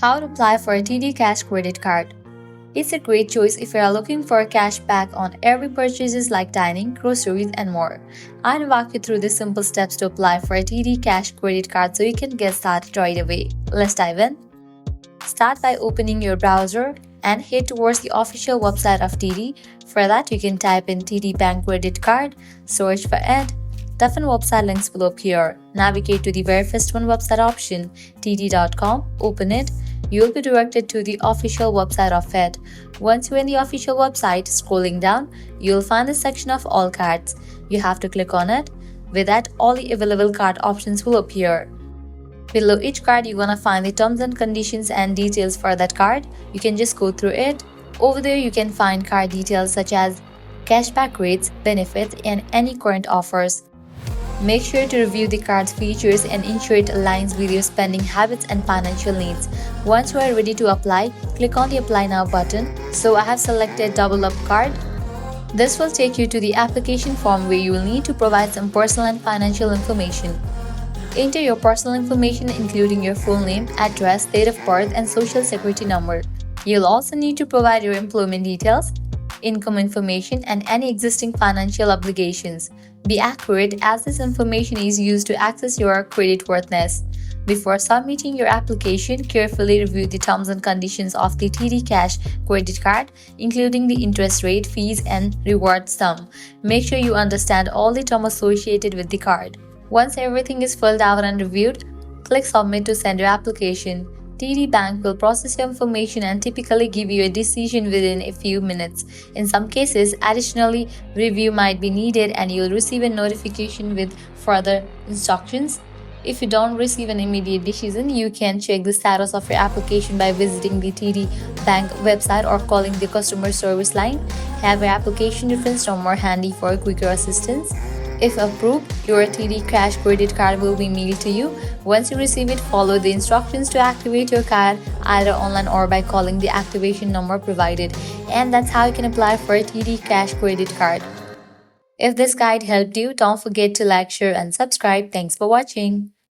How to apply for a TD Cash credit card. It's a great choice if you are looking for cash back on every purchases like dining, groceries, and more. I'll walk you through the simple steps to apply for a TD Cash credit card so you can get started right away. Let's dive in. Start by opening your browser and head towards the official website of TD. For that, you can type in TD Bank credit card, search for it. Different website links will appear. Navigate to the very first one website option, td.com, open it. You'll be directed to the official website of it. Once you're in the official website, scrolling down, you'll find the section of all cards. You have to click on it. With that, all the available card options will appear. Below each card, you're gonna find the terms and conditions and details for that card. You can just go through it. Over there, you can find card details such as cashback rates, benefits, and any current offers. Make sure to review the card's features and ensure it aligns with your spending habits and financial needs. Once you are ready to apply, click on the Apply Now button. So I have selected Double Up card. This will take you to the application form where you will need to provide some personal and financial information. Enter your personal information including your full name, address, date of birth, and social security number. You'll also need to provide your employment details, income information, and any existing financial obligations. Be accurate as this information is used to access your creditworthiness. Before submitting your application, carefully review the terms and conditions of the TD Cash credit card, including the interest rate, fees, and reward sum. Make sure you understand all the terms associated with the card. Once everything is filled out and reviewed, click Submit to send your application. TD Bank will process your information and typically give you a decision within a few minutes. In some cases, additionally, review might be needed and you'll receive a notification with further instructions. If you don't receive an immediate decision, you can check the status of your application by visiting the TD Bank website or calling the customer service line. Have your application reference number handy for quicker assistance. If approved, your TD Cash credit card will be mailed to you. Once you receive it, follow the instructions to activate your card either online or by calling the activation number provided. And that's how you can apply for a TD Cash credit card. If this guide helped you, don't forget to like, share, and subscribe. Thanks for watching.